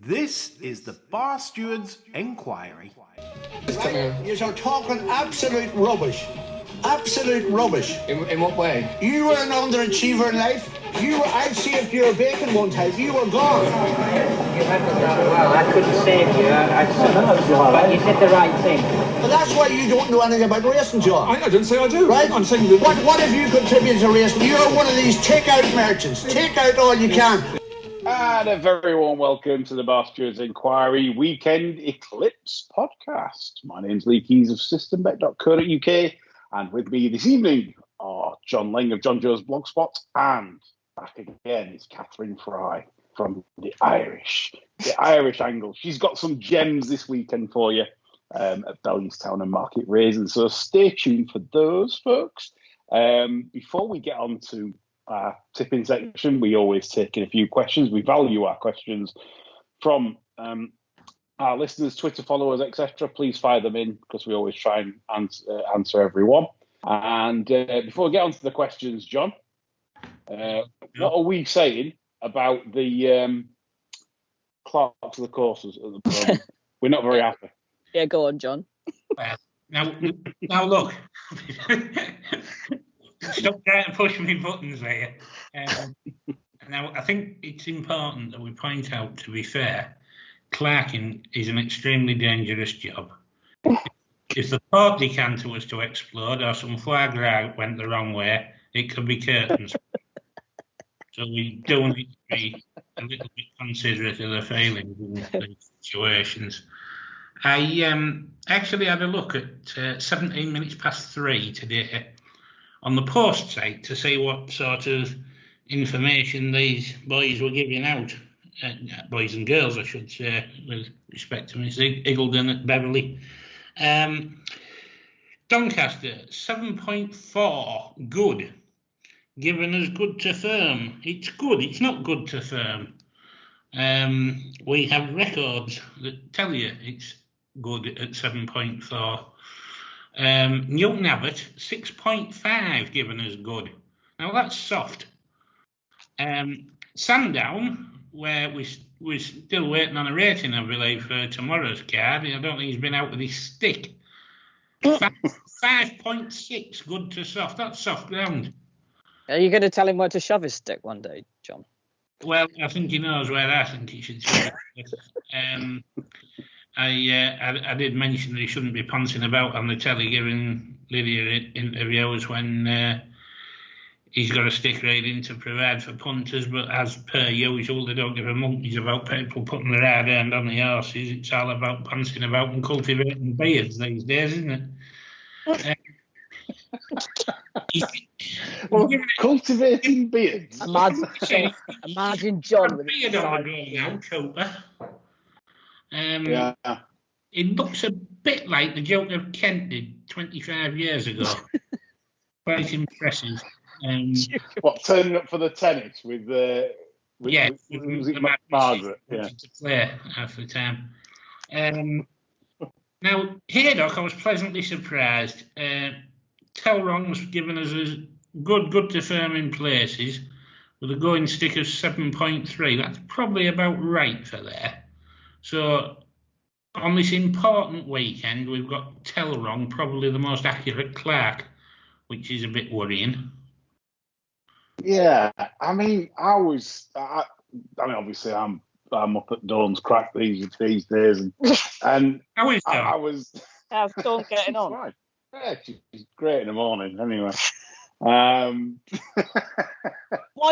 This is the Bar Steward's Inquiry. You're talking absolute rubbish. Absolute rubbish. In what way? You were an underachiever in life. I'd saved your bacon one time. You were gone. You handled that well. I couldn't save you. But you did the right thing. Well, that's why you don't know anything about racing, John. I didn't say I do. Right? I'm saying that... What have you contributed to racing? You're one of these take-out merchants. Take out all you can. And a very warm welcome to the Bar Stewards Inquiry Weekend Eclipse podcast. My name's Lee Keys of systembet.co.uk, and with me this evening are John Lang of John Joe's Blogspot, and back again is Cathryn Fry from the Irish angle. She's got some gems this weekend for you at Bellewstown and Market Raisin, so stay tuned for those, folks. Before we get on to our tipping section, we always take in a few questions. We value our questions from our listeners, Twitter followers, etc. Please fire them in because we always try and answer everyone. And before we get on to the questions, John, what are we saying about the clerks of the courses at the moment? We're not very happy. Yeah, go on, John. Now look. Stop trying to push me buttons there. Now, I think it's important that we point out, to be fair, clerking is an extremely dangerous job. If the port decanter was to explode or some foie gras went the wrong way, it could be curtains. So we do need to be a little bit considerate of the failings in these situations. I actually had a look at 17 minutes past 3 today on the post site to see what sort of information these boys were giving out, boys and girls, I should say, with respect to Miss Iggledon at Beverley. Doncaster, 7.4, good. Given as good to firm. It's good, it's not good to firm. We have records that tell you it's good at 7.4. Newton Abbott, 6.5, given as good. Now that's soft. Sandown, where we're still waiting on a rating, I believe, for tomorrow's card. I don't think he's been out with his stick. 5.6, good to soft. That's soft ground. Are you going to tell him where to shove his stick one day, John? Well, I think he knows where I think he should shove it. I did mention that he shouldn't be pouncing about on the telly giving Lydia interviews when he's got a stick rating to provide for punters, but as per usual, they don't give a monkeys about people putting their hard hand on the horses. It's all about pouncing about and cultivating beards these days, isn't it? Cultivating beards. Imagine John with a beard on the go now, Cooper. Yeah. It looks a bit like the Joker of Kent did 25 years ago. Quite impressive. What, turning up for the tennis with Margaret? Yeah. To play half the time. Now, Haydock, I was pleasantly surprised. Telrong was given us a good to firm in places with a going stick of 7.3. That's probably about right for there. So, on this important weekend, we've got Telrong, probably the most accurate clerk, which is a bit worrying. Yeah, I mean, obviously, I'm up at dawn's crack these days, and how is that? I was. How's Dawn getting on? Right. Yeah, she's great in the morning. Anyway, why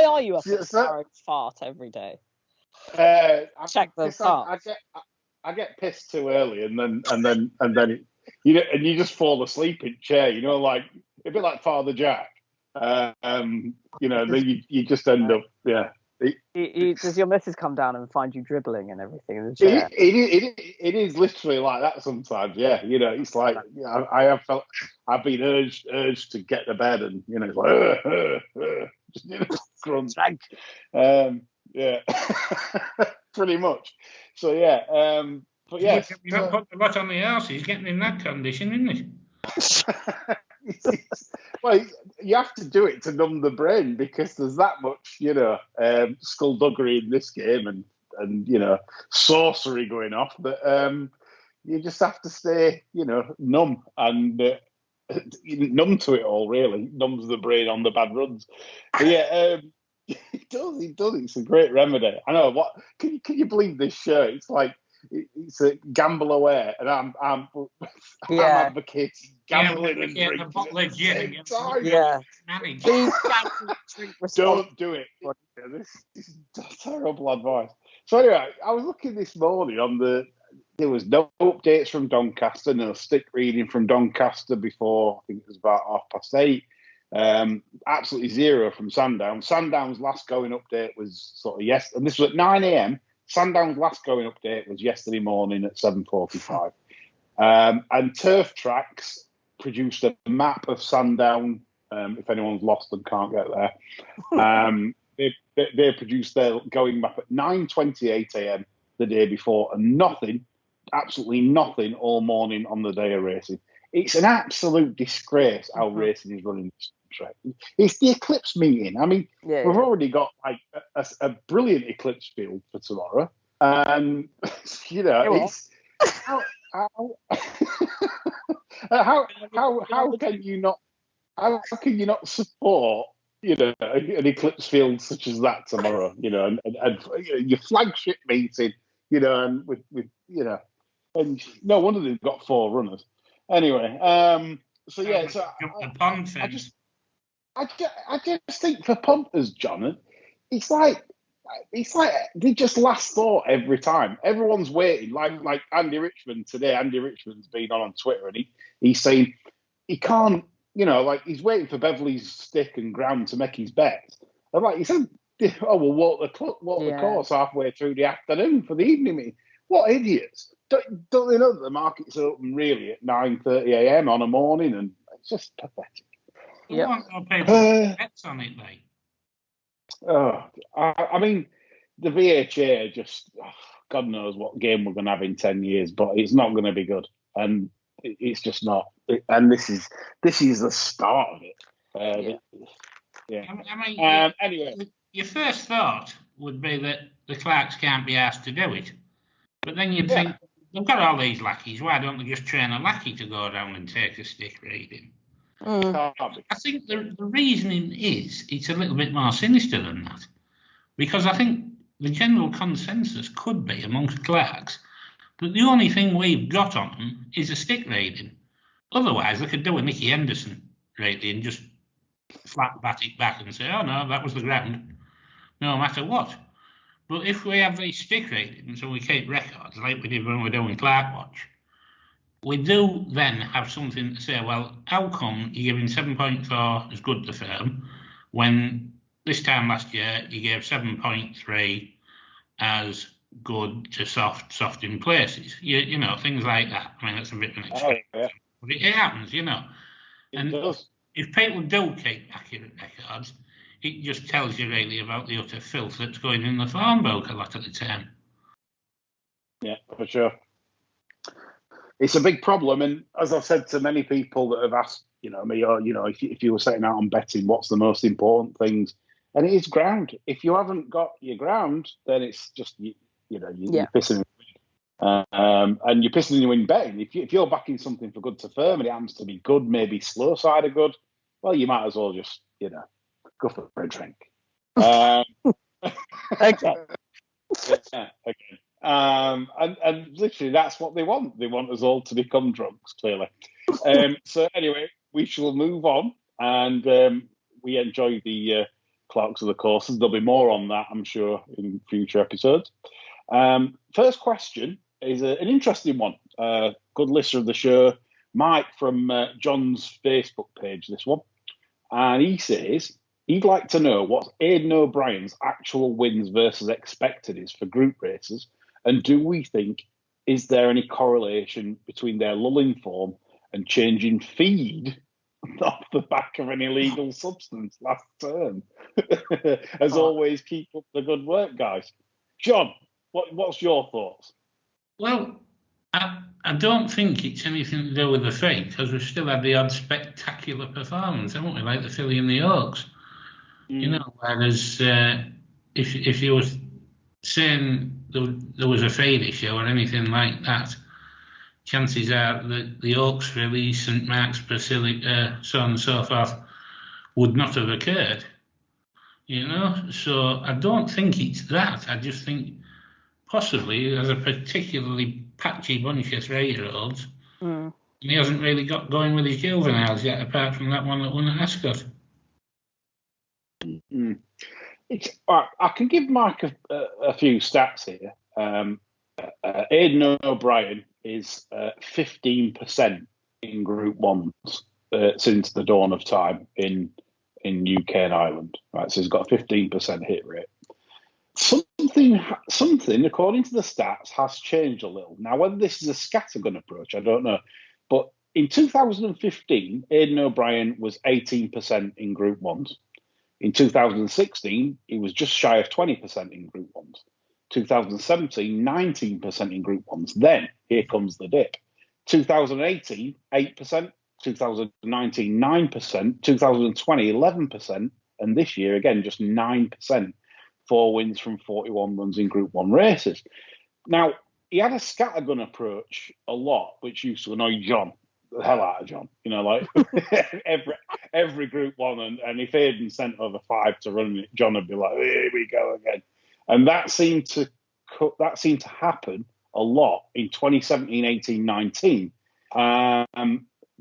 are you up at fart every day? Check the fart. I get pissed too early, and then you just fall asleep in chair. Like a bit like Father Jack. Then you just end up, yeah. Does your missus come down and find you dribbling and everything in the chair? It is literally like that sometimes. Yeah, it's like I've been urged to get to bed, and it's like grunt. Yeah, pretty much. So yeah, but yeah, you don't put a lot on the arse. He's getting in that condition, isn't he? Well, you have to do it to numb the brain because there's that much, skullduggery in this game, and and sorcery going off that you just have to stay, numb and numb to it all. Really numbs the brain on the bad runs. But yeah, it does. It's a great remedy. I know. What can you believe this shirt? It's like it's a gamble aware, and I'm advocating gambling and drinking at the same time. Yeah. Please don't do it. This is terrible advice. So anyway, I was looking this morning there was no updates from Doncaster, no stick reading from Doncaster before, I think it was about 8:30. Absolutely zero from Sandown. Sandown's last going update was sort of and this was at 9 a.m. Sandown's last going update was yesterday morning at 7:45. And Turf Tracks produced a map of Sandown, if anyone's lost and can't get there. They produced their going map at 9:28 a.m. the day before, and absolutely nothing all morning on the day of racing. It's an absolute disgrace how racing is running this track. It's the Eclipse meeting. I mean, we've already got like a brilliant Eclipse field for tomorrow. It's how can you not support an Eclipse field such as that tomorrow? And your flagship meeting, and with and no wonder they've got 4 runners. Anyway, I just think for punters, John, it's like they just last thought every time. Everyone's waiting, like Andy Richmond today. Andy Richmond's been on Twitter, and he's saying he can't, he's waiting for Beverley's stick and ground to make his bets. I'm like, he said, oh, we'll walk the course halfway through the afternoon for the evening meeting. What idiots! Don't they know that the market's open really at 9:30 a.m. on a morning, and it's just pathetic. Yeah, bets on it, mate. I mean, the VHA just God knows what game we're going to have in 10 years, but it's not going to be good, and it's just not. And this is the start of it. Anyway, your first thought would be that the Clarks can't be asked to do it, but then you'd think they've got all these lackeys. Why don't they just train a lackey to go around and take a stick reading? I think the reasoning is it's a little bit more sinister than that, because I think the general consensus could be amongst clerks that the only thing we've got on them is a stick reading. Otherwise, they could do a Nicky Henderson reading, just flat bat it back and say, oh no, that was the ground, no matter what. But if we have these stick readings and we keep records like we did when we were doing Clark Watch, we do then have something to say, well, how come you're giving 7.4 as good to firm when this time last year you gave 7.3 as good to soft in places? You know, things like that. I mean, that's a bit of an extreme. But it happens, And if people do keep accurate records, it just tells you really about the utter filth that's going in the farm book a lot of the time. Yeah, for sure. It's a big problem, and as I've said to many people that have asked, me, or if you were setting out on betting, what's the most important things? And it is ground. If you haven't got your ground, then it's just you're pissing. And you're pissing in your win betting. If you're backing something for good to firm and it happens to be good, maybe slow side of good, well, you might as well just go for a drink. Okay. Okay. And literally, that's what they want. They want us all to become drunks, clearly. So anyway, we shall move on, and we enjoy the Clarks of the courses. There'll be more on that, I'm sure, in future episodes. First question is an interesting one. Good listener of the show, Mike from John's Facebook page, this one. And he says he'd like to know what Aidan O'Brien's actual wins versus expected is for group races. And do we think, is there any correlation between their lulling form and changing feed off the back of an illegal substance last term? As always, keep up the good work, guys. John, what's your thoughts? Well, I don't think it's anything to do with the feed, because we've still had the odd spectacular performance, haven't we? Like the filly and the Oaks. Whereas if you were saying there was a failure show or anything like that, chances are that the Oaks release, St Mark's Basilica, so on and so forth, would not have occurred. So I don't think it's that. I just think possibly there's a particularly patchy bunch of 3-year-olds. And he hasn't really got going with his juveniles yet, apart from that one that won at Ascot. I can give Mike a few stats here. Aidan O'Brien is 15% in Group 1s since the dawn of time in UK and Ireland. Right, so he's got a 15% hit rate. Something, according to the stats, has changed a little. Now, whether this is a scattergun approach, I don't know. But in 2015, Aidan O'Brien was 18% in Group 1s. In 2016, he was just shy of 20% in Group 1s. 2017, 19% in Group 1s. Then, here comes the dip. 2018, 8%. 2019, 9%. 2020, 11%. And this year, again, just 9%. 4 wins from 41 runs in Group 1 races. Now, he had a scattergun approach a lot, which used to annoy John, the hell out of John. Like every Group 1, and if Aidan sent over 5 to run it, John would be like, here we go again. And that seemed to happen a lot in 2017, 18, 19.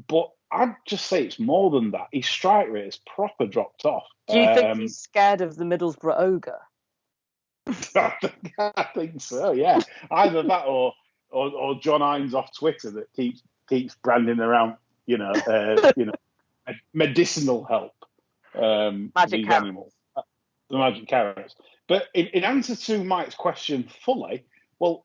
But I'd just say it's more than that. His strike rate has proper dropped off. Do you think he's scared of the Middlesbrough ogre? I think so, yeah. Either that or John Hines off Twitter that keeps branding around, medicinal help. Magic carrots. Animals, the magic carrots. But in answer to Mike's question fully, well,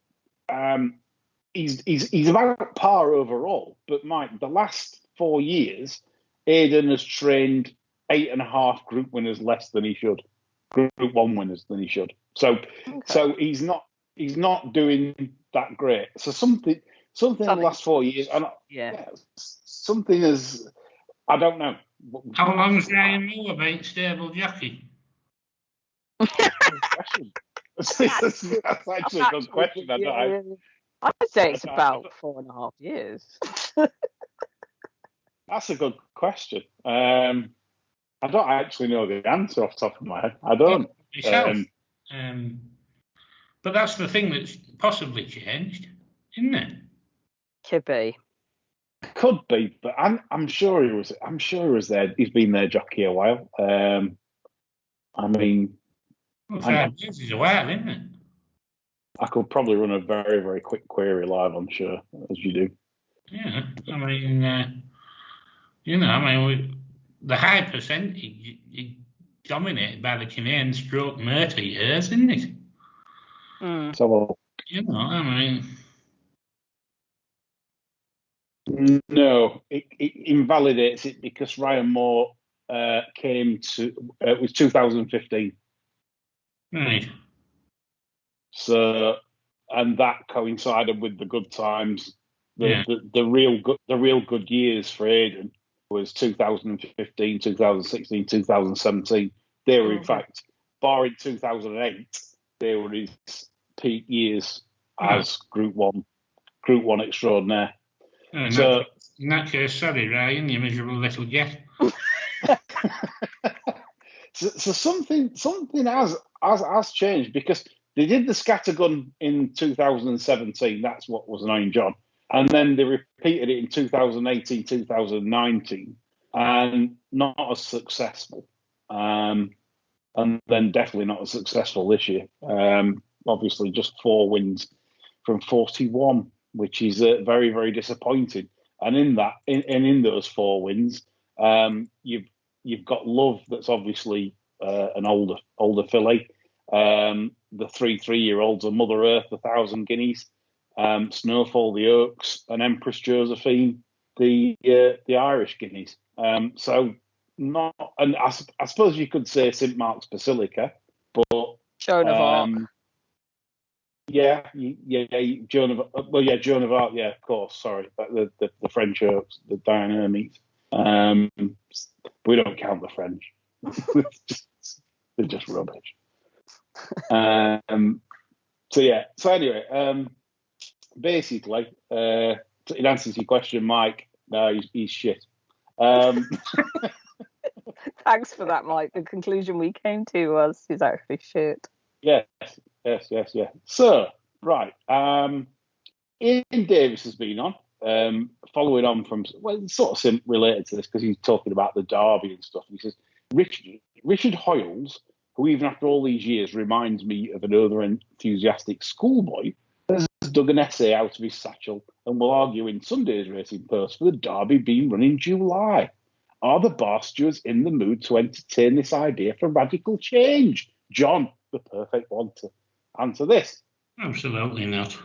he's about par overall. But Mike, the last 4 years, Aidan has trained 8.5 Group winners less than he should. Group 1 winners than he should. So he's not doing that great. So something in the last 4 years, something is, I don't know. How long's Ryan Moore been stable jockey? That's actually a good question. I'd say it's about 4.5 years. That's a good question. I don't actually know the answer off the top of my head. I don't. But that's the thing that's possibly changed, isn't it? Could be, but I'm sure he was. I'm sure he was there. He's been their jockey a while. I mean, 5 years is a while, isn't it? I could probably run a very, very quick query live, I'm sure, as you do. Yeah, I mean, the high percentage is dominated by the Canadian stroke Murta years, isn't it? So, no, it invalidates it because Ryan Moore came to it was 2015. Right. So, and that coincided with the good times. The real good years for Aidan was 2015, 2016, 2017. They were, in fact, barring 2008, they were his peak years as Group 1 extraordinaire. In that case, sorry, Ryan, you miserable little jet. So something has changed because they did the scattergun in 2017. That's what was annoying John. And then they repeated it in 2018, 2019, and not as successful. And then definitely not as successful this year. Obviously, just 4 wins from 41, which is very, very disappointing. And in those 4 wins, you've got Love, that's obviously an older filly. The 3-year-olds are Mother Earth, 1,000 guineas. Snowfall, the Oaks, and Empress Josephine, the Irish guineas. So not, and I suppose you could say St Mark's Basilica, but Joan of Arc. Joan of Arc, yeah, of course. Sorry, the French Oaks, the Diane Hermes. We don't count the French. They're just rubbish. So anyway, basically, in answer to your question, Mike, no, he's shit. Thanks for that, Mike. The conclusion we came to was he's actually shit. Yes. So, right. Ian Davis has been on, following on from, well, it's sort of related to this because he's talking about the derby and stuff. He says, Richard Hoyles, who even after all these years reminds me of an over-enthusiastic schoolboy, has dug an essay out of his satchel and will argue in Sunday's Racing Post for the derby being run in July. Are the bar stewards in the mood to entertain this idea for radical change? John, the perfect one to answer this. Absolutely not.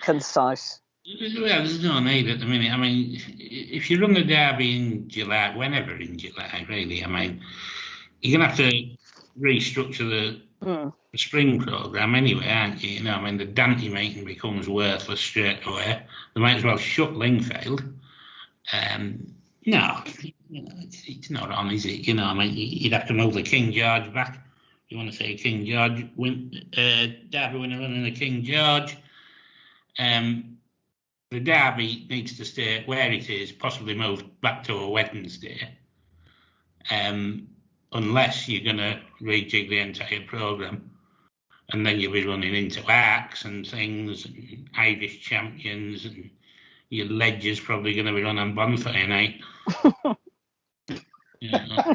Concise. Well, there's no need at the minute. I mean, if you run the derby in July, whenever in July, really, I mean, you're going to have to restructure the spring programme anyway, aren't you? You know, I mean, the Dante meeting becomes worthless straight away. They might as well shut Lingfield. No, you know, it's not on, is it? You know, I mean, you'd have to move the King George back. You want to say King George derby winner running the King George. The derby needs to stay where it is, possibly moved back to a Wednesday, unless you're going to rejig the entire programme. And then you'll be running into arcs and things, and Irish champions, and your Ledger's probably going to be run on bonfire night. You know.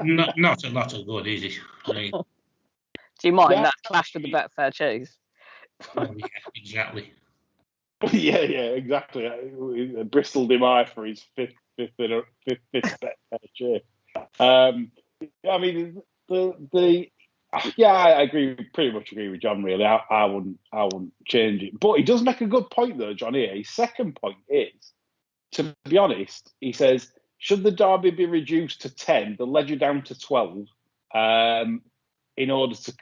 Not a lot of good, is it? Right. Do you mind that clash with the Betfair Chase? Yeah, exactly. Yeah, exactly. Bristol Demai for his fifth Betfair Chase. I mean, I pretty much agree with John. Really, I wouldn't change it. But he does make a good point though, John. Here, his second point is, to be honest, he says, should the derby be reduced to 10, the Ledger down to 12, in order to,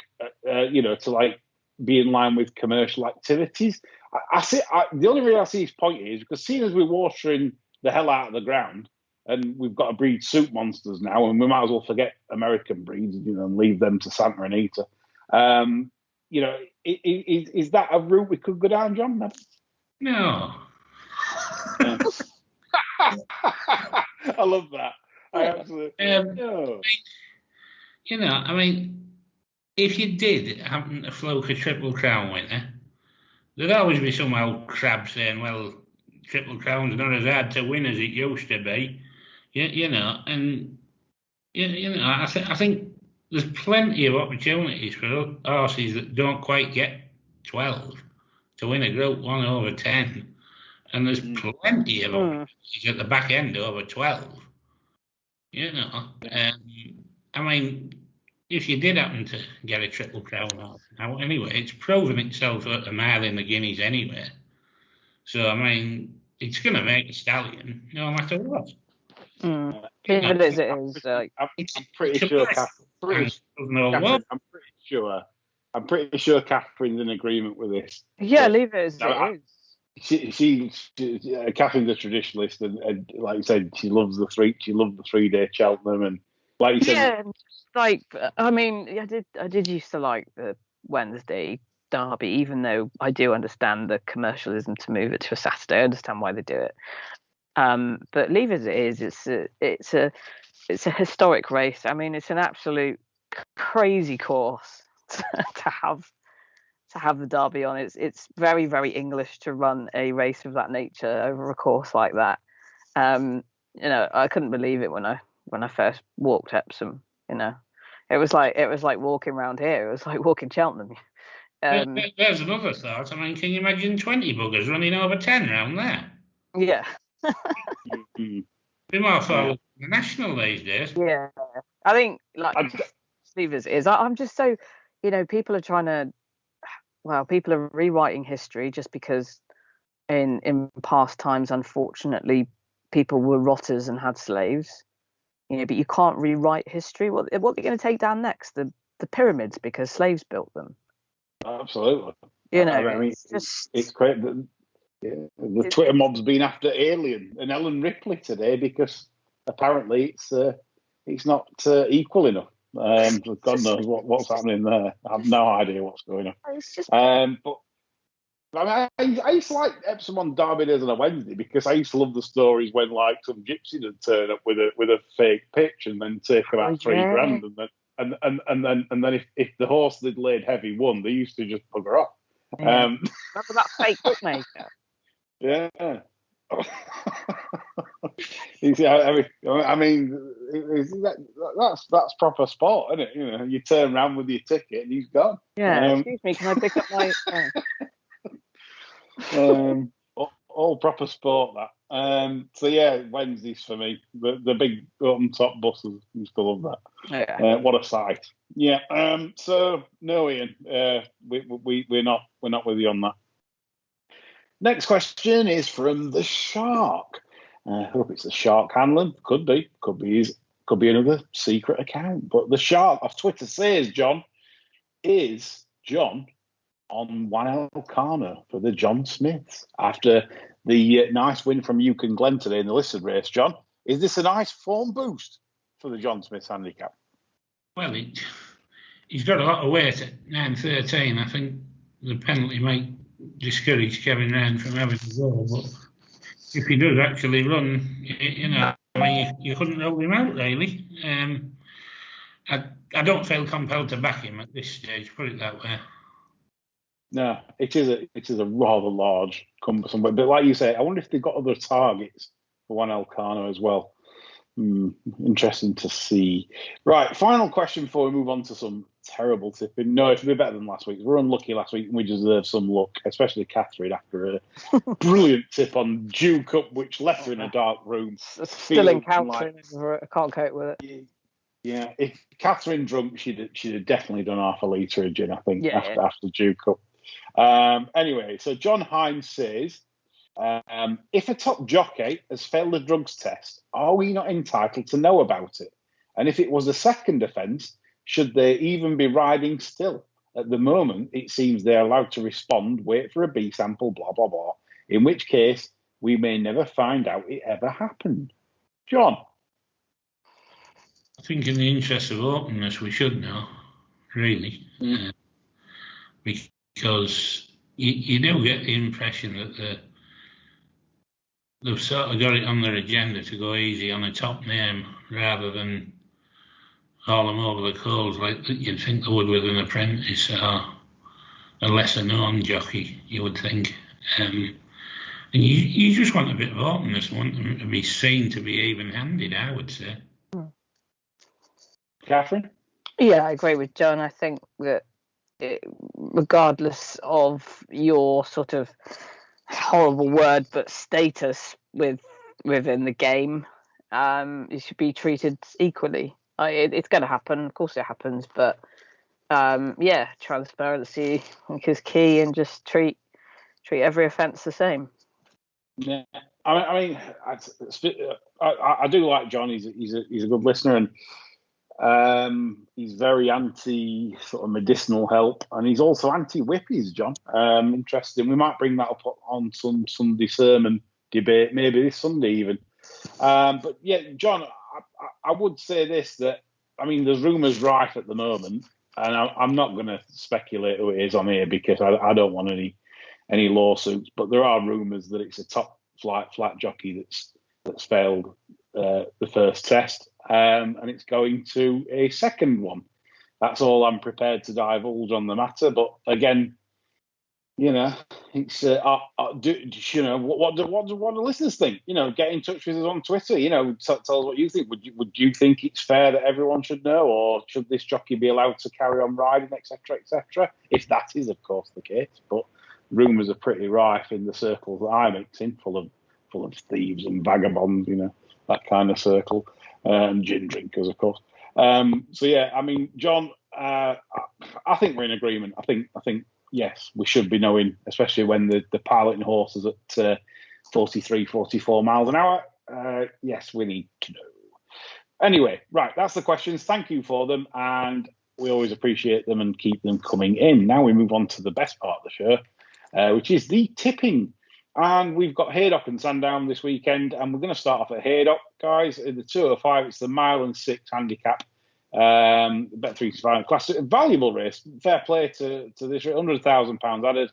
to like be in line with commercial activities? The only reason I see his point is because seeing as we're watering the hell out of the ground and we've got to breed soup monsters now, and we might as well forget American breeds, and leave them to Santa Anita. Is that a route we could go down, John? No. I love that. I absolutely. No. I mean, if you did happen to fluke a Triple Crown winner, there'd always be some old crab saying, well, Triple Crown's not as hard to win as it used to be. I think there's plenty of opportunities for horses that don't quite get 12 to win a Group 1 over 10. And there's plenty of opportunities at the back end over 12. I mean, if you did happen to get a Triple Crown out anyway, it's proven itself at a mile in the Guineas anyway. So, I mean, it's going to make a stallion no matter what. I'm pretty sure Cathryn's in agreement with this. Yeah, leave it as it is. Cathryn's a traditionalist, and like you said, she loves the 3-day Cheltenham, and like you said, yeah, like I mean, I did used to like the Wednesday derby, even though I do understand the commercialism to move it to a Saturday. I understand why they do it, but leave it as it is. It's a historic race. I mean, it's an absolute crazy course to have the derby on. It's very, very English to run a race of that nature over a course like that. I couldn't believe it when I first walked Epsom. It was like walking around here. It was like walking Cheltenham. There's another thought. I mean, can you imagine 20 buggers running over 10 around there? Yeah. Be more for the national these days. Yeah, I think Steve is. I'm just so, people are trying to. Well, people are rewriting history just because in past times, unfortunately, people were rotters and had slaves. But you can't rewrite history. What are they going to take down next? The pyramids, because slaves built them. Absolutely. It's great. The Twitter mob's been after Alien and Ellen Ripley today because apparently it's not equal enough. God knows what's happening there. I have no idea what's going on. It's just But I mean, I used to like Epsom on Derby Days on a Wednesday because I used to love the stories when like some gypsy would turn up with a fake pitch and then take about $3,000, and then if the horse they'd laid heavy won, they used to just bugger off. Yeah. Remember that fake bookmaker? Yeah. You see, I mean, that's proper sport, isn't it? You know, you turn around with your ticket and he's gone. Yeah. Excuse me, can I pick up my? All proper sport that. So yeah, Wednesdays for me. The big open top buses. Used to love that. Yeah. What a sight. Yeah. So no, Ian. We're not with you on that. Next question is from the Shark. I hope it's the Shark Hanlon. Could be another secret account. But the Shark of Twitter says, John, is John on One Elcano for the John Smiths after the nice win from Yukon Glen today in the listed race, John? Is this a nice form boost for the John Smiths handicap? Well, he's got a lot of weight at 9.13. I think the penalty might discourage Kevin Ryan from having to go, but if he does actually run, you know, I mean, you couldn't rule him out, really. I don't feel compelled to back him at this stage, put it that way. No, it is a rather large, cumbersome, but like you say, I wonder if they've got other targets for One Elcano as well. Interesting to see. Right, final question before we move on to some terrible tipping. No, it'll be better than last week. We were unlucky last week and we deserve some luck, especially Cathryn after a brilliant tip on Dew Cup, which left her in a dark room. Still encountering it. I can't cope with it. Yeah, if Cathryn drunk, she'd have definitely done half a litre of gin, I think, after Dew Cup. Anyway, so John Hines says, if a top jockey has failed a drugs test, are we not entitled to know about it? And if it was a second offence, should they even be riding still? At the moment, it seems they're allowed to respond, wait for a B sample, blah, blah, blah, in which case we may never find out it ever happened. John? I think in the interest of openness, we should know, really. Because you do get the impression that they've sort of got it on their agenda to go easy on a top name rather than haul them over the coals like you'd think they would with an apprentice or a lesser known jockey, you would think. And you just want a bit of openness, want them to be seen to be even-handed, I would say. Cathryn? Yeah, I agree with John. I think that regardless of your sort of horrible word, but status within the game, you should be treated equally. It's going to happen, of course it happens, but transparency I think is key, and just treat every offence the same. Yeah, I mean, I do like John. He's a good listener, and he's very anti sort of medicinal help, and he's also anti whippies. John, interesting. We might bring that up on some Sunday sermon debate, maybe this Sunday even. But yeah, John, I would say this, that I mean, there's rumours rife at the moment, and I'm not going to speculate who it is on here because I don't want any lawsuits. But there are rumours that it's a top flight flat jockey that's failed the first test, and it's going to a second one. That's all I'm prepared to divulge on the matter. But again, you know, it's what do the listeners think? You know, get in touch with us on Twitter. You know, tell us what you think. Would you think it's fair that everyone should know, or should this jockey be allowed to carry on riding, etc., etc.? If that is, of course, the case. But rumours are pretty rife in the circles that I mix in, full of thieves and vagabonds. You know, that kind of circle, and gin drinkers, of course. So yeah, I mean, John, I think we're in agreement. I think. Yes, we should be knowing, especially when the piloting horses at 43, 44 miles an hour. Yes, we need to know. Anyway, right, that's the questions. Thank you for them, and we always appreciate them and keep them coming in. Now we move on to the best part of the show, which is the tipping. And we've got Haydock and Sandown this weekend, and we're going to start off at Haydock, guys. In the 205, it's the 1.6 mile handicap. Bet365 class, valuable race. Fair play to this. £100,000 added.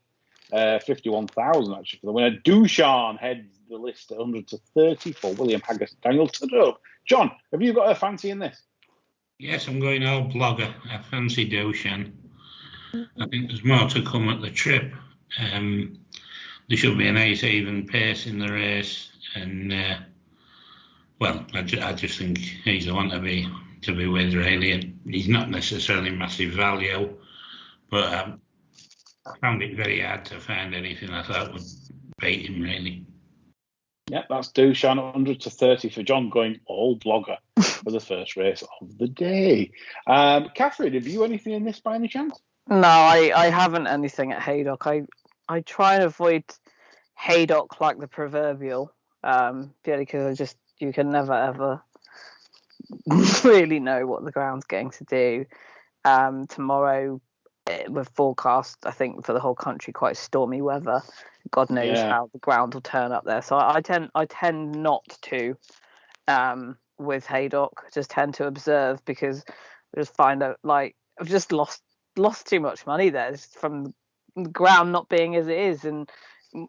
51,000 actually for the winner. Dushan heads the list at 100 to 30 for William Haggis. Daniel Tudor. John, have you got a fancy in this? Yes, I'm going all blogger. I fancy Doshan. I think there's more to come at the trip. There should be a nice even pace in the race, and I just think he's the one to be with really. And he's not necessarily massive value, but I found it very hard to find anything I thought would beat him really. Yeah, that's Dushan 100 to 30 for John, going all blogger for the first race of the day. Cathryn, have you anything in this by any chance? No, I haven't anything at Haydock. I try and avoid Haydock like the proverbial, purely because you can never ever really know what the ground's going to do. Tomorrow, with forecast, I think for the whole country, quite stormy weather. God knows how the ground will turn up there. So I tend not to, with Haydock, just tend to observe, because I just find out like I've just lost too much money there from the ground not being as it is, and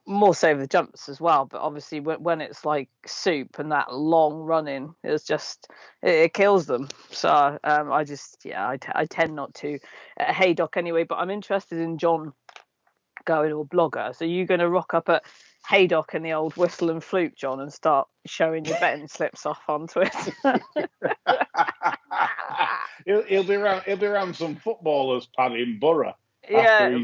more so the jumps as well. But obviously when it's like soup and that long running, it's just it kills them. So I tend not to at Haydock anyway. But I'm interested in John going all blogger. So you're going to rock up at Haydock in the old whistle and flute, John, and start showing your betting slips off on Twitter. He'll be around some footballers' pad in Borough. After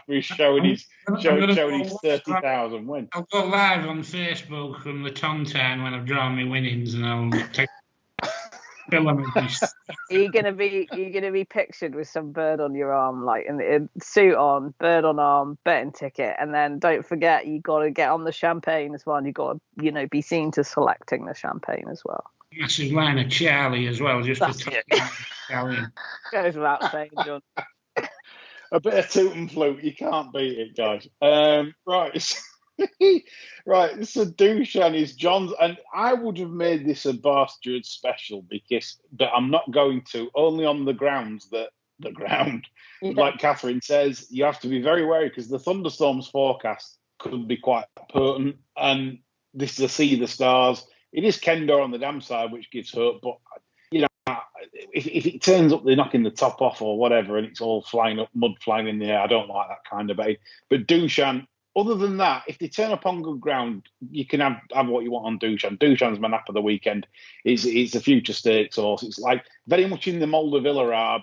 he's showing his 30,000 win. I'll go live on Facebook from the Tontine when I've drawn my winnings, and I'll take film of this. You're gonna be pictured with some bird on your arm, like in suit on, bird on arm, betting ticket, and then don't forget you got to get on the champagne as well. And you got to be seen to selecting the champagne as well. Massive line of Charlie as well, just That's to it. Italian. Goes without saying, John. A bit of toot and flute, you can't beat it, guys. Right. Right, so Dushan is John's, and I would have made this a Bar Steward special, but I'm not going to, only on the grounds that the ground, like Cathryn says, you have to be very wary, because the thunderstorms forecast could be quite potent, and this is a see the stars. It is Kendor on the dam side, which gives hope, but if it turns up they're knocking the top off or whatever, and it's all flying up, mud flying in the air, I don't like that kind of bait. But Dushan, other than that, if they turn up on good ground, you can have what you want on Dushan. Dushan's my nap of the weekend. It's a future stakes horse. It's like very much in the mould of Villarab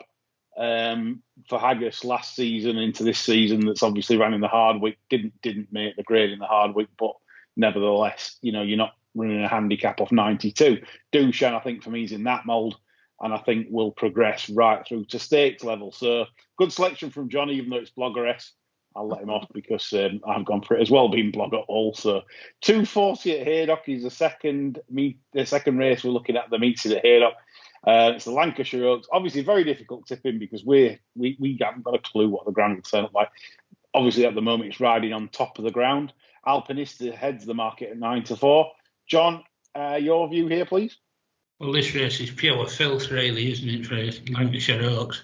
for Haggis last season into this season. That's obviously ran in the Hardwick. Didn't make the grade in the Hardwick, but nevertheless, you're not running a handicap of 92. Dushan, I think, for me, is in that mould, and I think will progress right through to stakes level. So good selection from John, even though it's blogger-esque. I'll let him off because I've gone for it as well, being blogger also. 240 at Haydock is the second race we're looking at, the meets at Haydock. It's the Lancashire Oaks. Obviously, very difficult tipping because we haven't got a clue what the ground will turn up like. Obviously, at the moment, it's riding on top of the ground. Alpinista heads the market at 9 to 4. John, your view here, please. Well, this race is pure filth, really, isn't it, for Lancashire Oaks?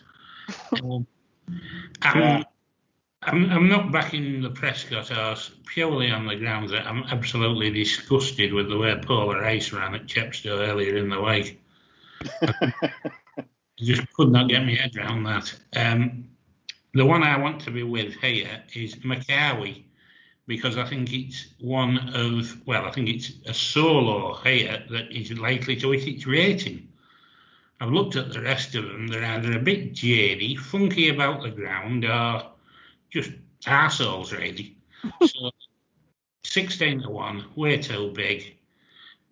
I'm not backing the Prescott horse purely on the grounds that I'm absolutely disgusted with the way Polar Ice ran at Chepstow earlier in the week. I just could not get my head around that. The one I want to be with here is Macquarie, because I think it's I think it's a solo here that is likely to hit its rating. I've looked at the rest of them. They're either a bit jadey, funky about the ground, or just arseholes, really. So 16 to 1, way too big.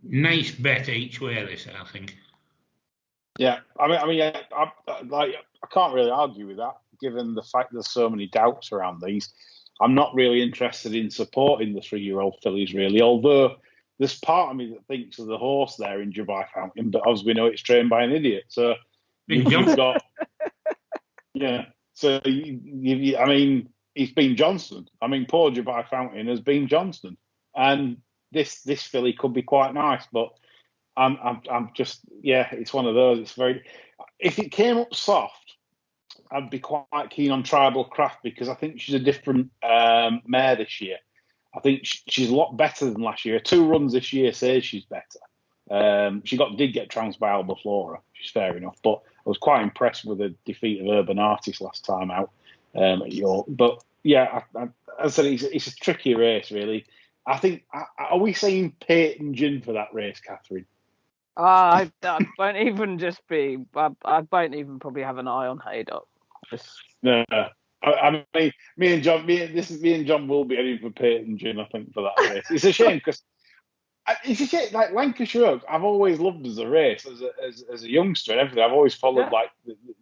Nice bet each way, this, I think. Yeah, I can't really argue with that, given the fact there's so many doubts around these. I'm not really interested in supporting the 3-year-old fillies, really, although there's part of me that thinks of the horse there in Dubai Fountain, but as we know, it's trained by an idiot. So you've got, so he's been Johnston. Poor Dubai Fountain has been Johnston, and this filly could be quite nice, but I'm just, it's one of those. It's very. if it came up soft, I'd be quite keen on Tribal Craft because I think she's a different mare this year. I think she's a lot better than last year. 2 runs this year says she's better. She did get trounced by Alba Flora, which is fair enough. But I was quite impressed with the defeat of Urban Artist last time out at York. But yeah, I said it's a tricky race, really. I think, are we saying Peyton Gin for that race, Cathryn? I won't even just be. I won't even probably have an eye on Haydock. No. I mean, me and John will be heading for Peyton Gin, I think, for that race. It's a shame because it's a shame. Like Lancashire Oaks, I've always loved as a race as a youngster and everything. I've always followed like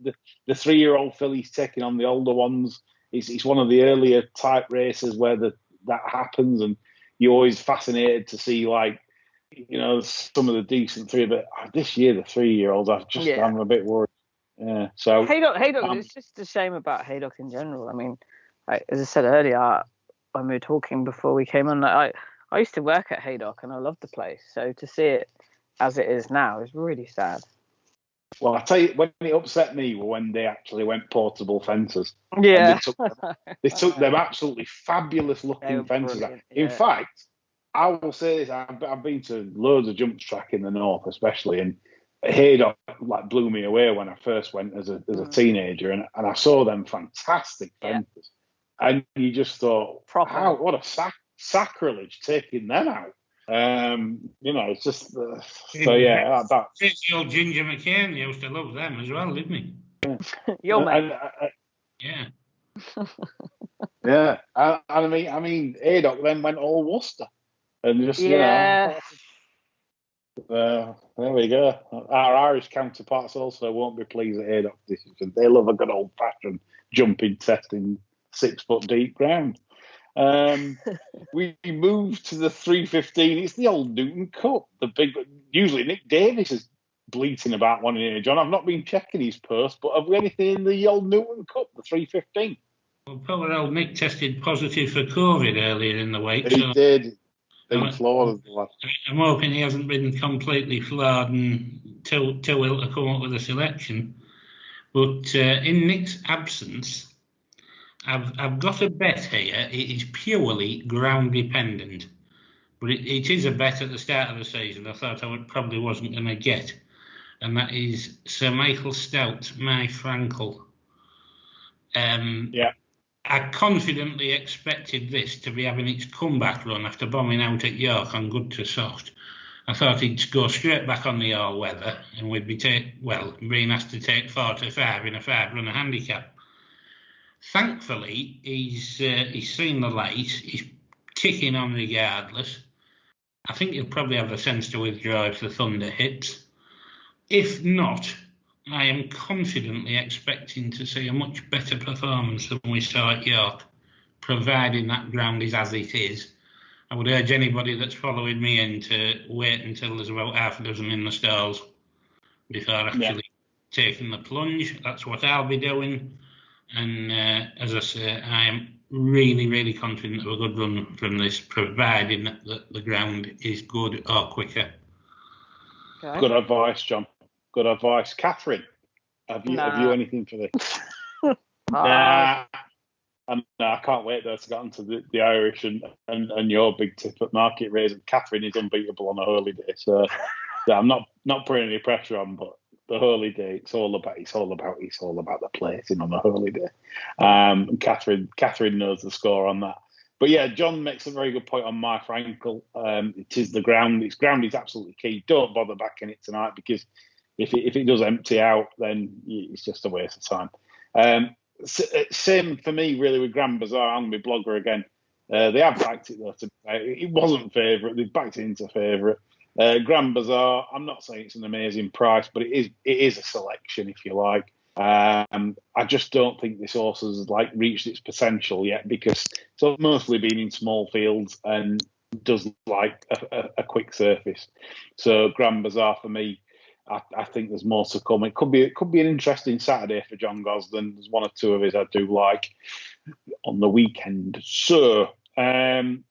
the 3-year-old fillies taking on the older ones. It's one of the earlier type races where that happens, and you're always fascinated to see some of the decent 3. But this year, the 3-year-olds, I'm a bit worried. Yeah. So Haydock. It's just a shame about Haydock in general. I mean, as I said earlier when we were talking before we came on, I used to work at Haydock and I loved the place. So to see it as it is now is really sad. Well, I tell you, when it upset me were when they actually went portable fences. Yeah. They took them absolutely fabulous looking fences. In fact, I will say this: I've been to loads of jumps track in the north, especially, and Haydock blew me away when I first went as a teenager, and I saw them fantastic fences, and you just thought, wow, what a sacrilege taking them out. It's just so yeah. The old Ginger McCain used to love them as well, didn't he? Your mate. Yeah. Yeah, I mean, Haydock then went all Worcester, and just there we go. Our Irish counterparts also won't be pleased at Haydock's decision. They love a good old fashioned jumping test in 6 foot deep ground. We moved to the 3:15. It's the old Newton Cup, the big. Usually Nick Davis is bleating about one here, John. I've not been checking his purse, but have we anything in the old Newton Cup, the 3:15? Well, poor old Nick tested positive for COVID earlier in the week. He did. I'm hoping he hasn't been completely flawed and too ill to come up with a selection. But in Nick's absence, I've got a bet here. It is purely ground dependent, but it is a bet at the start of the season. I thought probably wasn't going to get, and that is Sir Michael Stout's My Frankel. I confidently expected this to be having its comeback run after bombing out at York on good to soft. I thought he'd go straight back on the all-weather and we'd be being asked to take 4 to 5 in a 5-runner handicap. Thankfully, he's seen the light. He's kicking on regardless. I think he'll probably have the sense to withdraw if the thunder hits. If not, I am confidently expecting to see a much better performance than we saw at York, providing that ground is as it is. I would urge anybody that's following me in to wait until there's about half a dozen in the stalls before actually taking the plunge. That's what I'll be doing. And as I say, I am really, really confident of a good run from this, providing that the ground is good or quicker. Okay. Good advice, John. Good advice. Cathryn, have you anything for this? Nah. I can't wait though to get onto the Irish and your big tip at market raising. Cathryn is unbeatable on a hurley day, so I'm not putting any pressure on, but the hurley day, it's all about the placing on the hurley day. Cathryn knows the score on that. But yeah, John makes a very good point on My Frankel. It is the ground. Its ground is absolutely key. Don't bother backing it tonight because if it does empty out, then it's just a waste of time. Same for me, really, with Grand Bazaar and with Blogger again. They have backed it, though. It wasn't favourite. They've backed it into favourite. Grand Bazaar, I'm not saying it's an amazing price, but it is a selection, if you like. I just don't think this horse has reached its potential yet because it's mostly been in small fields and does like a quick surface. So Grand Bazaar for me, I think there's more to come. It could be an interesting Saturday for John Gosden. There's 1 or 2 of his I do like on the weekend. So weather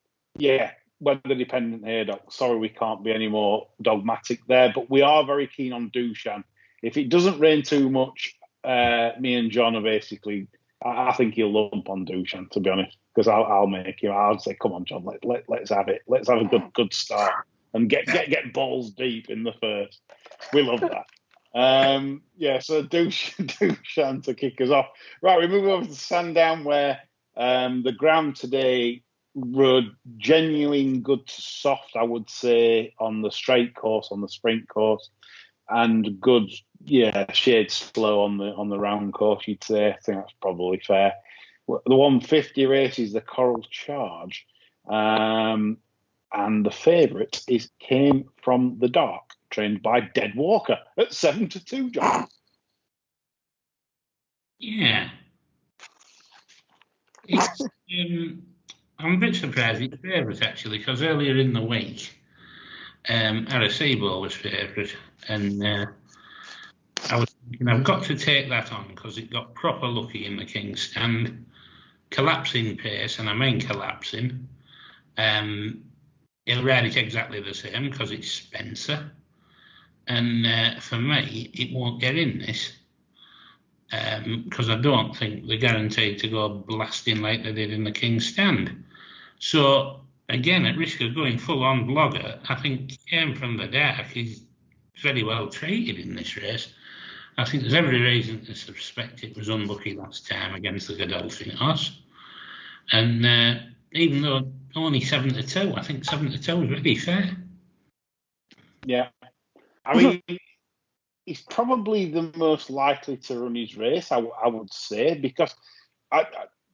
dependent here, Doc. Sorry we can't be any more dogmatic there, but we are very keen on Dushan. if it doesn't rain too much, me and John are basically. I think he'll lump on Dushan, to be honest, because I'll make him. I'll say, come on, John, let's have it. Let's have a good start and get balls deep in the first. We love that. So Dushan to kick us off. Right, we move over to Sandown, where the ground today rode genuine good to soft, I would say, on the straight course, on the sprint course, and good, shades slow on the round course, you'd say. I think that's probably fair. The 150 race is the Coral Charge, and the favourite Came from the Dark, trained by Dead Walker at 7-2, John. Yeah. It's, I'm a bit surprised it's favourite, actually, because earlier in the week, Arecibo was favourite, and I was thinking I've got to take that on because it got proper lucky in the King's Stand, collapsing pace, and I mean collapsing. He'll ride it exactly the same because it's Spencer, and for me, it won't get in this because I don't think they're guaranteed to go blasting like they did in the King's Stand. So, again, at risk of going full-on blogger, I think Came from the Dark is very well treated in this race. I think there's every reason to suspect it was unlucky last time against the Godolphin horse. And even though only 7-2, I think 7-2 is really fair. Yeah. I mean, he's probably the most likely to run his race, I would say, because,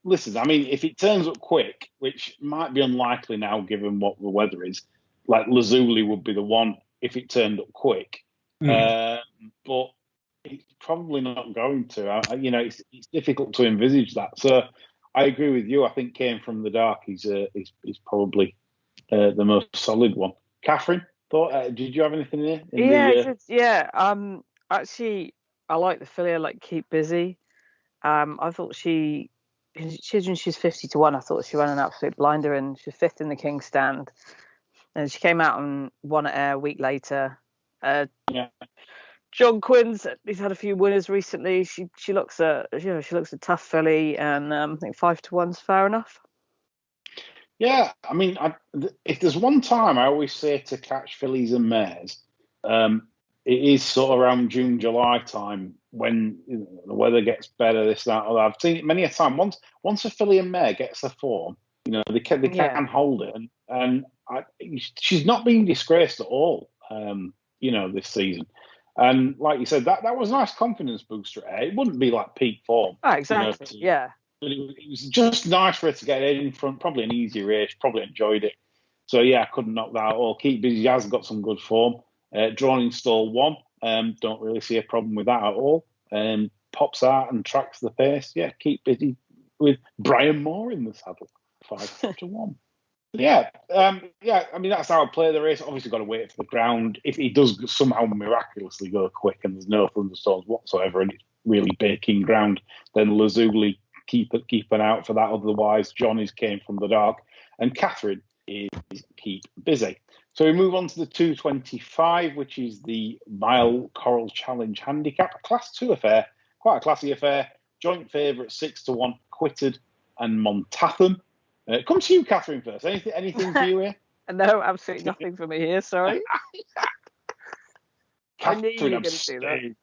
listen, I mean, if it turns up quick, which might be unlikely now given what the weather is, like Lazuli would be the one if it turned up quick. But it's probably not going to. It's difficult to envisage that. So I agree with you. I think Came from the Dark is probably the most solid one. Cathryn, did you have anything there? Actually, I like the filly. I like Keep Busy. I thought she's 50-1. I thought she ran an absolute blinder, and she's fifth in the King's Stand. And she came out and won at Ayr a week later. John Quinn's, he's had a few winners recently. She looks a tough filly, and I think 5-1's fair enough. Yeah, I mean, if there's one time I always say to catch fillies and mares, it is sort of around June, July time when the weather gets better. This, that, or that. I've seen it many a time. Once a filly and mare gets the form, they can hold it, and she's not been disgraced at all. This season. And like you said, that was a nice confidence booster. It wouldn't be like peak form. Oh, exactly. But it was just nice for her to get in front. Probably an easy race. Probably enjoyed it. So yeah, I couldn't knock that out. Keep Busy has got some good form. Drawn in stall 1. Don't really see a problem with that at all. Pops out and tracks the pace. Yeah, Keep Busy with Brian Moore in the saddle. 5-1. Yeah. I mean, that's how I play the race. Obviously, got to wait for the ground. If he does somehow miraculously go quick and there's no thunderstorms whatsoever and it's really baking ground, then Lazuli keep an out for that. Otherwise, Johnny's Came from the Dark, and Cathryn is Keep Busy. So we move on to the 225, which is the Mile Coral Challenge Handicap, a Class 2 affair, quite a classy affair. Joint favourite 6-1, Quitted and Montatham. Come to you, Cathryn, first. Anything for you here? No, absolutely nothing for me here. Sorry. I knew you were Cathryn going to do that.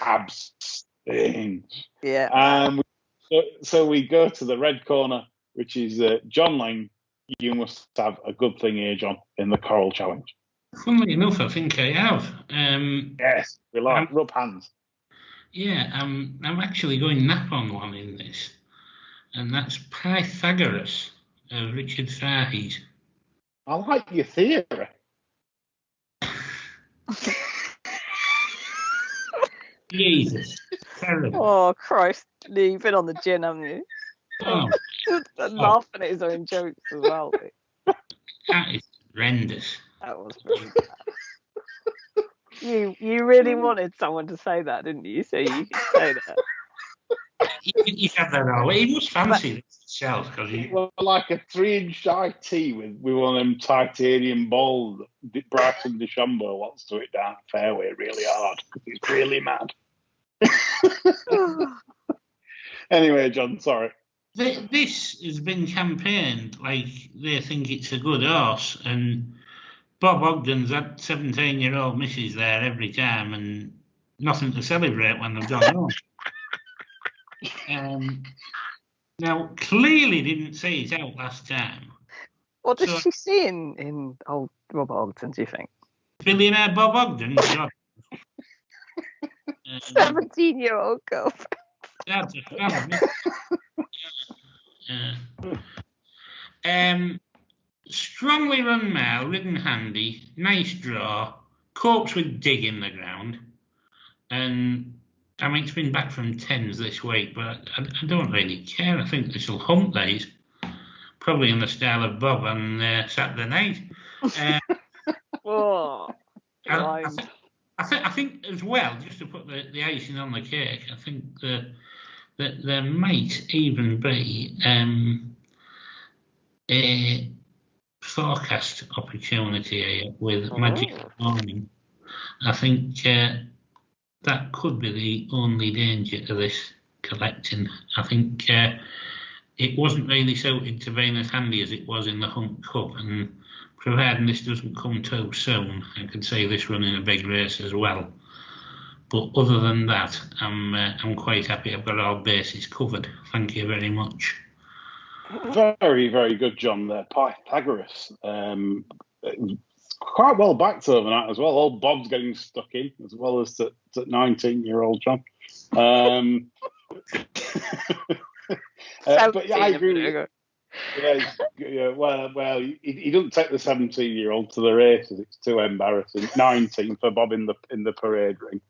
Abstains. Yeah. So we go to the red corner, which is John Lang. You must have a good thing here, John, in the Coral Challenge. Funnily enough, I think I have. Yes, we like rub hands. Yeah, I'm actually going nap on one in this, and that's Pythagoras of Richard Fahey's. I like your theory. Jesus, terrible. Oh, Christ. You've been on the gin, haven't you? Oh, Laughing at his own jokes as well. that is horrendous. That was really bad. You really wanted someone to say that, didn't you? So you could say that. He's had that all. He must fancy this himself because he. Well, like a 3-inch IT with one of them titanium balls that Bryson DeChambeau wants to hit down the fairway really hard because he's really mad. Anyway, John, sorry. This has been campaigned like they think it's a good horse, and Bob Ogden's had 17-year-old misses there every time, and nothing to celebrate when they've gone home. Now, clearly didn't see it out last time. What does she see in old Rob Ogden, do you think? Billionaire Bob Ogden. 17-year-old girlfriend. That's a strongly run male, ridden handy, nice draw, corpse with dig in the ground, and I mean it's been back from 10s this week, but I don't really care. I think this will hump these, probably in the style of Bob on Saturday night. I think as well, just to put the icing on the cake, I think that there might even be a forecast opportunity here with Magic Morning. I think that could be the only danger to this collecting. I think it wasn't really suited to being as handy as it was in the Hunt Cup, and providing this doesn't come too soon, I could see this running a big race as well. But other than that, I'm quite happy. I've got all bases covered. Thank you very much. Very, very good, John. There, Pythagoras. Quite well backed overnight as well. Old Bob's getting stuck in as well as that 19-year-old John. But yeah, I agree. Yeah. Well, he doesn't take the 17-year-old to the races. It's too embarrassing. 19 for Bob in the parade ring.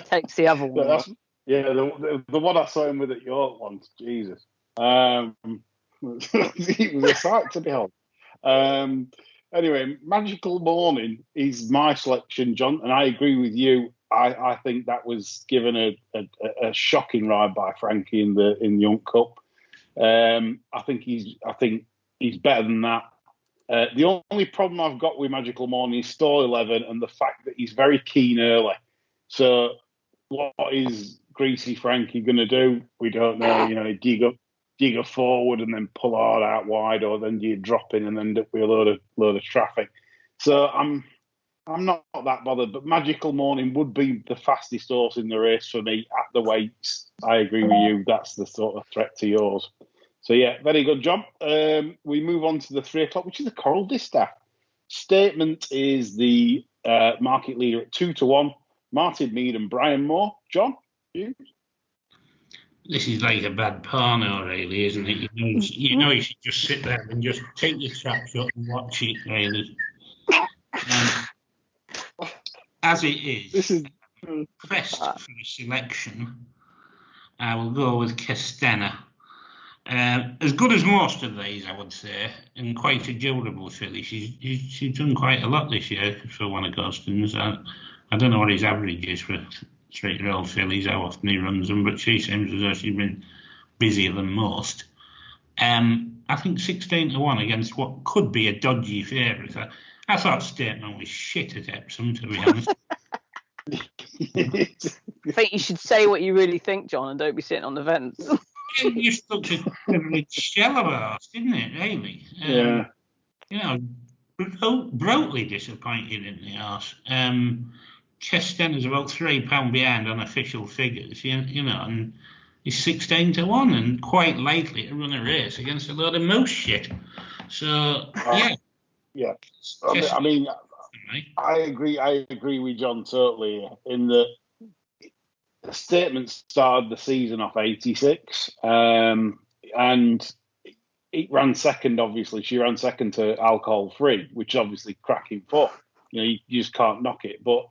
Takes the other one. The one I saw him with at York once. Jesus, it was a sight to behold. Anyway, Magical Morning is my selection, John, and I agree with you. I think that was given a shocking ride by Frankie in the Young Cup. I think he's better than that. The only problem I've got with Magical Morning is stall 11 and the fact that he's very keen early. So what is Greasy Frankie going to do? We don't know. You know, dig up forward and then pull hard out wide, or then do you drop in and end up with a load of traffic? So I'm not that bothered. But Magical Morning would be the fastest horse in the race for me at the weights. I agree with you. That's the sort of threat to yours. So yeah, very good job. We move on to the 3 o'clock, which is the Coral Distaff. Statement is the market leader at 2-1. Martin Mead and Brian Moore. John, you? This is like a bad porno, really, isn't it? You know, you should just sit there and just take your trap shot and watch it, really. As it is, This is best for the selection. I will go with Castena. As good as most of these, I would say, and quite a durable filly. She's done quite a lot this year for one of Gosden's. I don't know what his average is for 3-year-old fillies, how often he runs them, but she seems as though she's been busier than most. I think 16-1 against what could be a dodgy favourite. I thought Statement was shit at Epsom, to be honest. I think you should say what you really think, John, and don't be sitting on the fence. It just looked a privileged shell of a horse, didn't it, really? Yeah. You know, brutally disappointed in the horse. Chesten's about £3 behind on official figures, you know, and he's 16-1 and quite likely to run a race against a load of moose shit. So, yeah. Yeah. I mean, I agree with John totally in that the Statement started the season off 86, and it ran second, obviously. She ran second to Alcohol Free, which is obviously cracking form. You know, you just can't knock it. But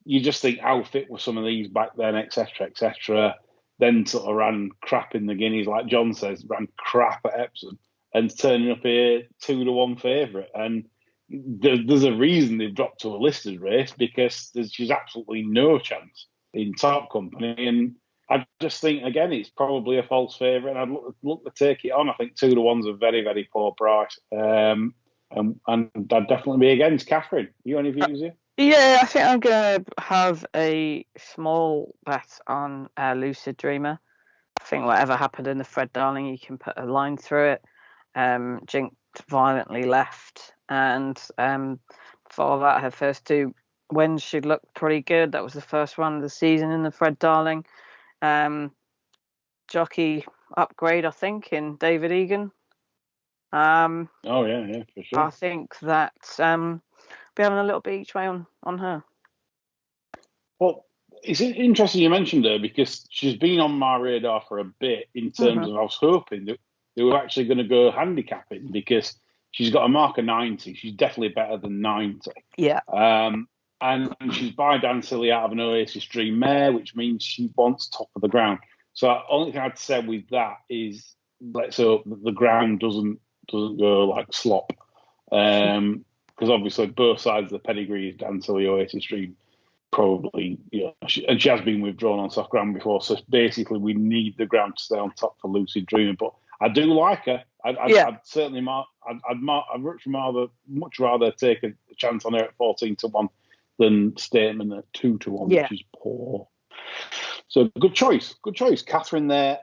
you just think how fit were some of these back then, etc., etc. Then sort of ran crap in the Guineas, like John says, ran crap at Epsom, and turning up here 2-1 favourite. And there's a reason they've dropped to a listed race, because there's just absolutely no chance in top company. And I just think, again, it's probably a false favourite. And I'd look to take it on. I think 2-1's a very, very poor price. And I'd definitely be against Cathryn. You any views here? Yeah, I think I'm going to have a small bet on Lucid Dreamer. I think whatever happened in the Fred Darling, you can put a line through it. Jinked violently left. And before that, her first 2 wins, she looked pretty good. That was the first one of the season in the Fred Darling. Jockey upgrade, I think, in David Egan. Oh, yeah, for sure. I think that be having a little bit each way on her. Well, it's interesting you mentioned her because she's been on my radar for a bit in terms of I was hoping that they were actually going to go handicapping because she's got a mark of 90. She's definitely better than 90. Yeah. And she's by Dan Silly out of an Oasis Dream mare, which means she wants top of the ground. So the only thing I'd say with that is let's hope that the ground doesn't go like slop. Because obviously both sides of the pedigree is Dan Silly Oasis Dream. Probably, she has been withdrawn on soft ground before. So basically, we need the ground to stay on top for Lucid Dreamer. But I do like her. I'd certainly I'd much rather take a chance on her at 14-1 than Statement at 2-1, which is poor. So good choice. Cathryn there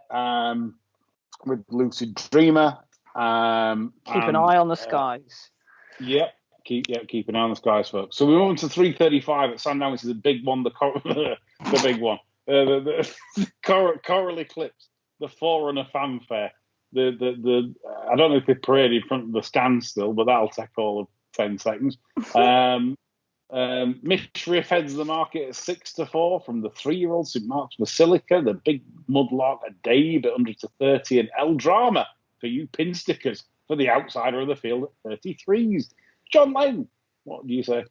with Lucid Dreamer. Keep an eye on the skies. Yep. Keep an eye on the skies, folks. So we move on to 3:35 at Sandown, which is the big one, the big one, the Coral Eclipse, the Forerunner fanfare. The I don't know if they parade in front of the stand still, but that'll take all of 10 seconds. Mishriff heads the market at 6-4 from the 3-year-old St Mark's Basilica, the big mudlark a Dave at 100-30, and El Drama for you pin stickers for the outsider of the field at 33s. John Lane, what do you say?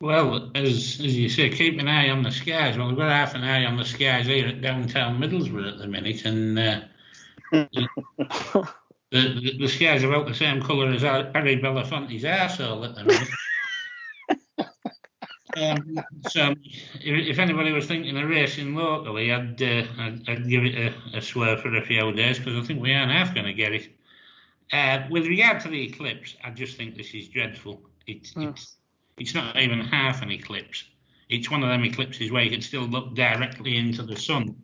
Well, as you say, keep an eye on the skies. Well, we've got half an eye on the skies here at downtown Middlesbrough at the minute, and the skies are about the same colour as Harry Belafonte's arsehole at the minute. So, if anybody was thinking of racing locally, I'd give it a swerve for a few days because I think we aren't half going to get it. With regard to the eclipse, I just think this is dreadful. It's not even half an eclipse. It's one of them eclipses where you can still look directly into the sun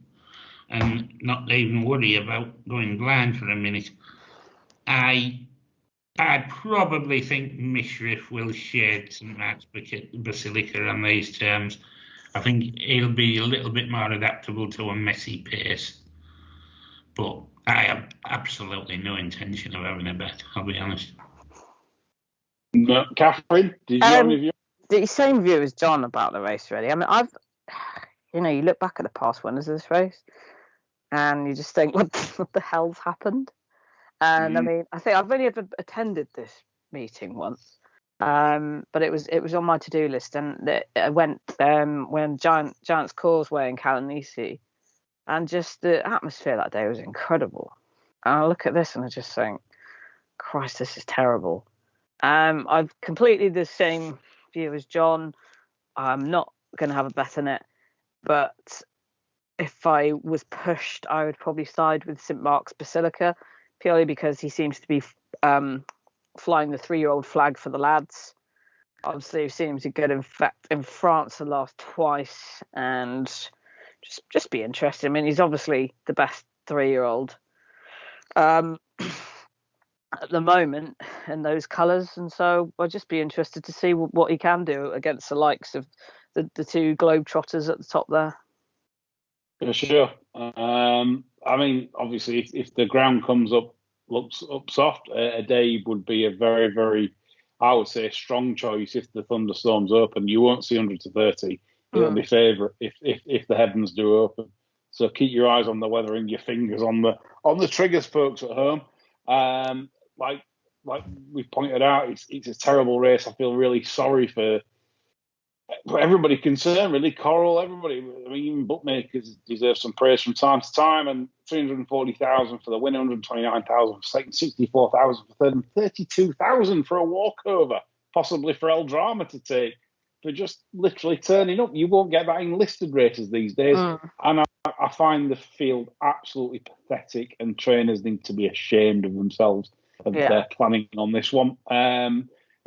and not even worry about going blind for a minute. I probably think Mishriff will shade St Mark's Basilica on these terms. I think he'll be a little bit more adaptable to a messy pace. But I have absolutely no intention of having a bet, I'll be honest. No, Cathryn, did you have any view? The same view as John about the race, really. I mean, you look back at the past winners of this race and you just think, what the hell's happened? And I mean, I think I've only ever attended this meeting once, but it was on my to-do list, and I went when Giants Causeway in Calanese. And just the atmosphere that day was incredible. And I look at this and I just think, Christ, this is terrible. I've completely the same view as John. I'm not going to have a bet on it. But if I was pushed, I would probably side with St Mark's Basilica, purely because he seems to be flying the 3-year-old flag for the lads. Obviously, he seems to get in France the last twice, and just be interested. I mean, he's obviously the best 3-year-old at the moment in those colours, and so I'll just be interested to see what he can do against the likes of the 2 Globetrotters at the top there. For sure. I mean, obviously, if the ground looks up soft, a Dave would be a very, very, I would say, strong choice if the thunderstorms open. You won't see 100-30. It'll be favourite if the heavens do open. So keep your eyes on the weather and your fingers on the triggers, folks at home. Like we've pointed out, it's a terrible race. I feel really sorry for everybody concerned, really. Coral, everybody. I mean, even bookmakers deserve some praise from time to time. And 340,000 for the winner, 129,000 for second, 64,000 for third, and 32,000 for a walkover, possibly for El Drama to take. for just literally turning up. You won't get that in listed races these days. And I find the field absolutely pathetic, and trainers need to be ashamed of themselves of their planning on this one.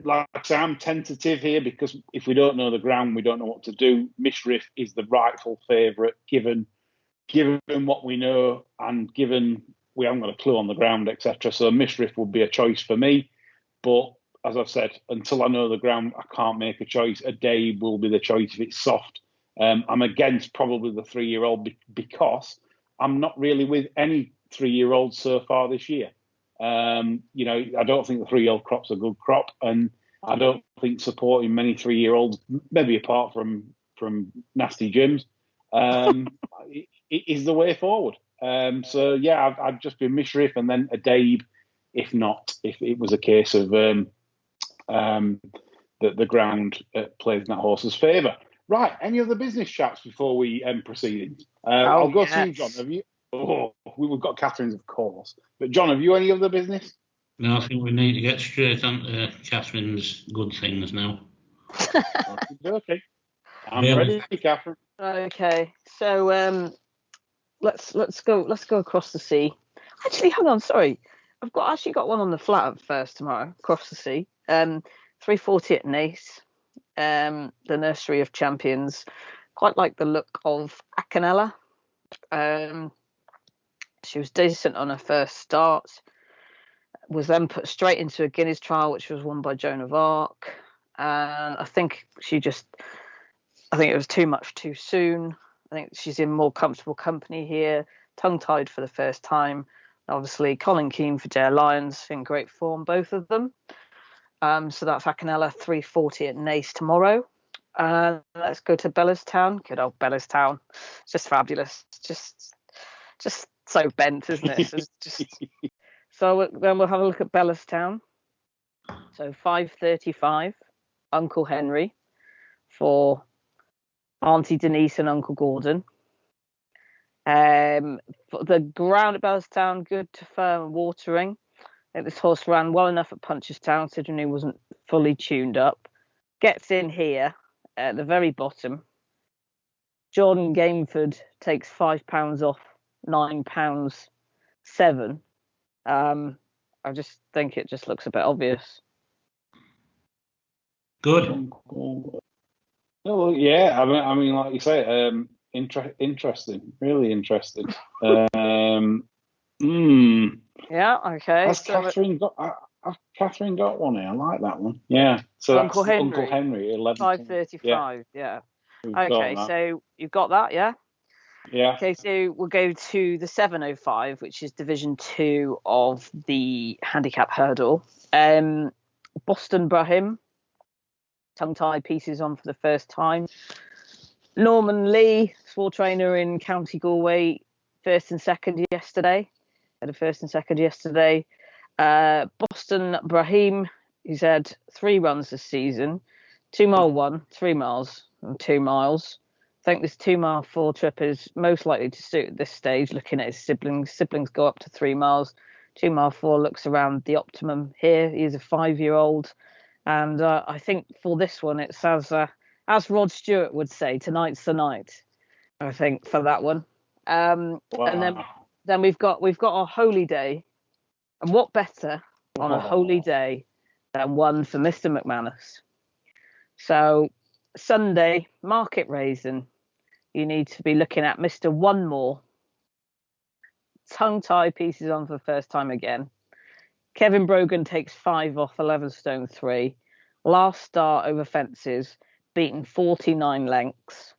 Like I say, I'm tentative here because if we don't know the ground, we don't know what to do. Mishriff is the rightful favourite, given what we know and given we haven't got a clue on the ground, etc. So Mishriff would be a choice for me. But as I've said, until I know the ground, I can't make a choice. A day will be the choice if it's soft. I'm against probably the 3-year-old because I'm not really with any 3-year-olds so far this year. I don't think the 3-year-old crop's a good crop, and I don't think supporting many 3-year-olds, maybe apart from Nasty Jims, is the way forward. I'd just be Mishriff and then a Dabe, if it was a case of the ground plays in that horse's favour. Right, any other business chats before we end proceedings? I'll go to you, John. Have you? Oh, we've got Cathryn's, of course. But John, have you any other business? No, I think we need to get straight on to Cathryn's good things now. Okay. I'm ready, Cathryn. Okay, so let's go across the sea. Actually, hang on, sorry, I've got one on the flat at first tomorrow across the sea. 3:40 at Naas, the Nursery of Champions. Quite like the look of Acanella. She was decent on her first start. Was then put straight into a Guineas trial, which was won by Joan of Arc. And I think it was too much too soon. I think she's in more comfortable company here, tongue-tied for the first time. Obviously, Colin Keane for Dare Lions in great form, both of them. So that's Acanella, 3:40 at Naas tomorrow. Let's go to Bellewstown. Good old Bellewstown. It's just fabulous. Just so bent, isn't it? It's just... So then we'll have a look at Bellewstown. So 5:35, Uncle Henry for Auntie Denise and Uncle Gordon. The ground at Bellewstown, good to firm watering. I think this horse ran well enough at Punchestown, considering he wasn't fully tuned up. Gets in here at the very bottom. Jordan Gameford takes £5 off £9.7. I just think it just looks a bit obvious. Good. Oh yeah, I mean, like you say, interesting, really interesting. Yeah, okay. Has Cathryn got one here? I like that one. Yeah. So Uncle that's Henry, Uncle Henry, 11. 5:35. Yeah. We've Okay, got that. so you've got that, yeah. Yeah. Okay, so we'll go to the 7:05, which is Division 2 of the handicap hurdle. Boston Brahim, tongue-tie pieces on for the first time. Norman Lee, small trainer in County Galway, first and second yesterday. Had a first and second yesterday. Boston Brahim, he's had 3 runs this season. 2 mile 1, 3 miles, and 2 miles. I think this 2 mile 4 trip is most likely to suit at this stage, looking at his siblings. Siblings go up to 3 miles. 2 mile 4 looks around the optimum here. He's a 5-year-old. And I think for this one, it's as Rod Stewart would say, tonight's the night, I think, for that one. Wow. And then we've got our holy day. And what better on a holy day than one for Mr. McManus? So Sunday, market raising. You need to be looking at Mr. One More. Tongue-tie pieces on for the first time again. Kevin Brogan takes 5 off 11 stone 3. Last start over fences, beaten 49 lengths.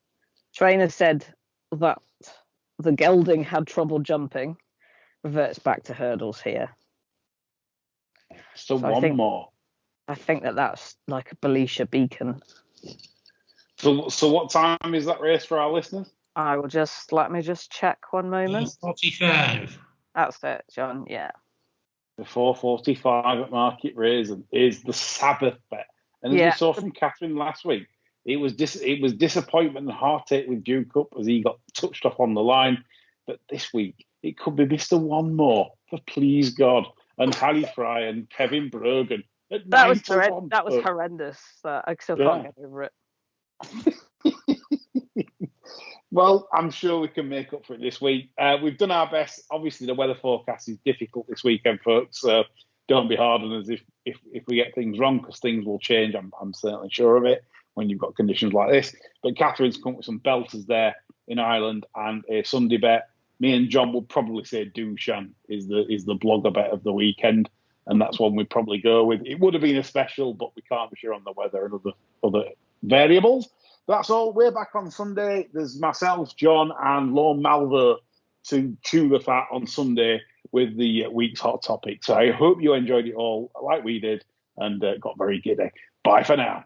Trainer said that the gelding had trouble jumping. Reverts back to hurdles here. So one more. I think that's like a Belisha beacon. So what time is that race for our listeners? I will let me check one moment. 45. That's it, John. Yeah. The 4:45 at Market Raisin is the Sabbath bet, and as we saw from Cathryn last week, it was disappointment and heartache with Duke Up as he got touched off on the line. But this week it could be Mr. One More for please God and Harry Fry and Kevin Brogan. That was horrendous. I still can't get over it. Well, I'm sure we can make up for it this week. We've done our best. Obviously, the weather forecast is difficult this weekend, folks. So don't be hard on us if we get things wrong, because things will change. I'm certainly sure of it when you've got conditions like this. But Cathryn's come with some belters there in Ireland and a Sunday bet. Me and John will probably say Dushan is the blogger bet of the weekend, and that's one we'd probably go with. It would have been a special, but we can't be sure on the weather and other variables. That's all. We're back on Sunday. There's myself, John, and Lorne Malvo to chew the fat on Sunday with the week's hot topic. So I hope you enjoyed it all like we did and got very giddy. Bye for now.